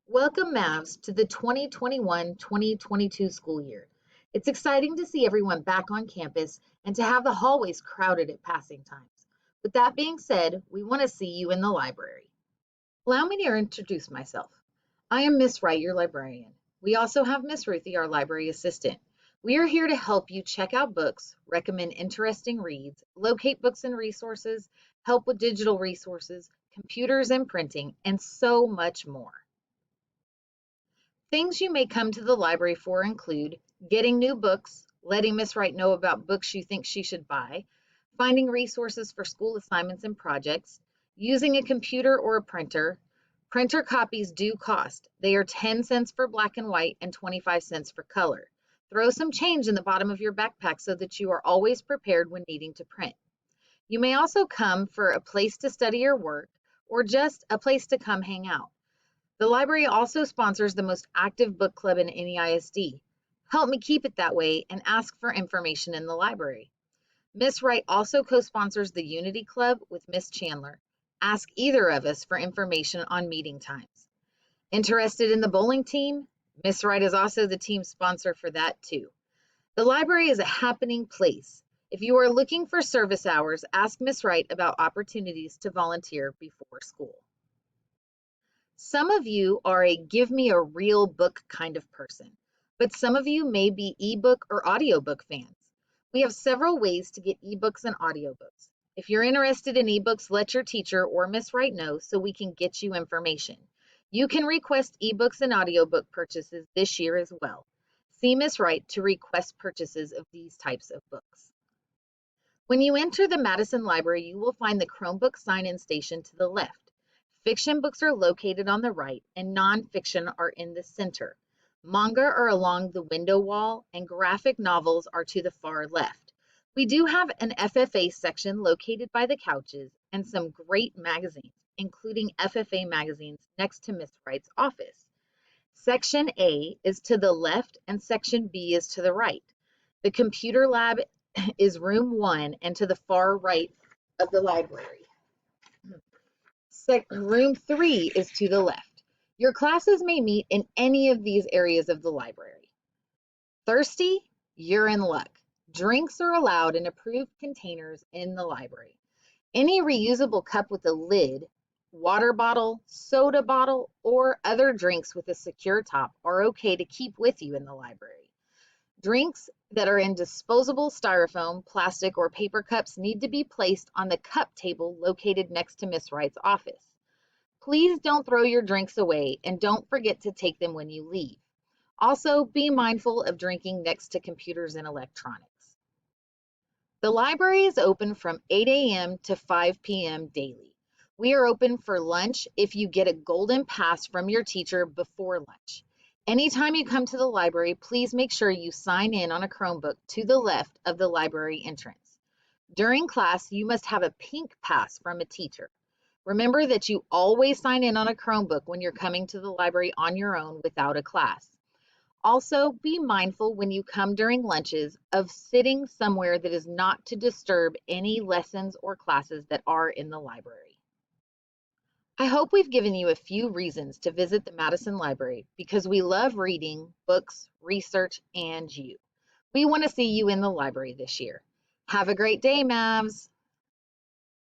Welcome, Mavs, to the 2021-2022 school year. It's exciting to see everyone back on campus and to have the hallways crowded at passing times. With that being said, we want to see you in the library. Allow me to introduce myself. I am Miss Wright, your librarian. We also have Miss Ruthie, our library assistant. We are here to help you check out books, recommend interesting reads, locate books and resources, help with digital resources, computers and printing, and so much more. Things you may come to the library for include getting new books, letting Miss Wright know about books you think she should buy, finding resources for school assignments and projects, using a computer or a printer. Printer copies do cost. They are 10 cents for black and white and 25 cents for color. Throw some change in the bottom of your backpack so that you are always prepared when needing to print. You may also come for a place to study or work, or just a place to come hang out. The library also sponsors the most active book club in any ISD. Help me keep it that way and ask for information in the library. Miss Wright also co-sponsors the Unity Club with Miss Chandler. Ask either of us for information on meeting times. Interested in the bowling team? Miss Wright is also the team sponsor for that too. The library is a happening place. If you are looking for service hours, ask Miss Wright about opportunities to volunteer before school. Some of you are a give me a real book kind of person, but some of you may be ebook or audiobook fans. We have several ways to get ebooks and audiobooks. If you're interested in ebooks, let your teacher or Miss Wright know so we can get you information. You can request ebooks and audiobook purchases this year as well. See Miss Wright to request purchases of these types of books. When you enter the Madison Library, you will find the Chromebook sign-in station to the left. Fiction books are located on the right and nonfiction are in the center. Manga are along the window wall and graphic novels are to the far left. We do have an FFA section located by the couches and some great magazines, including FFA magazines next to Miss Wright's office. Section A is to the left and Section B is to the right. The computer lab is room 1 and to the far right of the library. Room 3 is to the left. Your classes may meet in any of these areas of the library. Thirsty? You're in luck. Drinks are allowed in approved containers in the library. Any reusable cup with a lid, water bottle, soda bottle, or other drinks with a secure top are okay to keep with you in the library. Drinks that are in disposable styrofoam, plastic, or paper cups need to be placed on the cup table located next to Miss Wright's office. Please don't throw your drinks away and don't forget to take them when you leave. Also, be mindful of drinking next to computers and electronics. The library is open from 8 a.m. to 5 p.m. daily. We are open for lunch if you get a golden pass from your teacher before lunch. Anytime you come to the library, please make sure you sign in on a Chromebook to the left of the library entrance. During class, you must have a pink pass from a teacher. Remember that you always sign in on a Chromebook when you're coming to the library on your own without a class. Also, be mindful when you come during lunches of sitting somewhere that is not to disturb any lessons or classes that are in the library. I hope we've given you a few reasons to visit the Madison Library because we love reading, books, research, and you. We want to see you in the library this year. Have a great day, Mavs!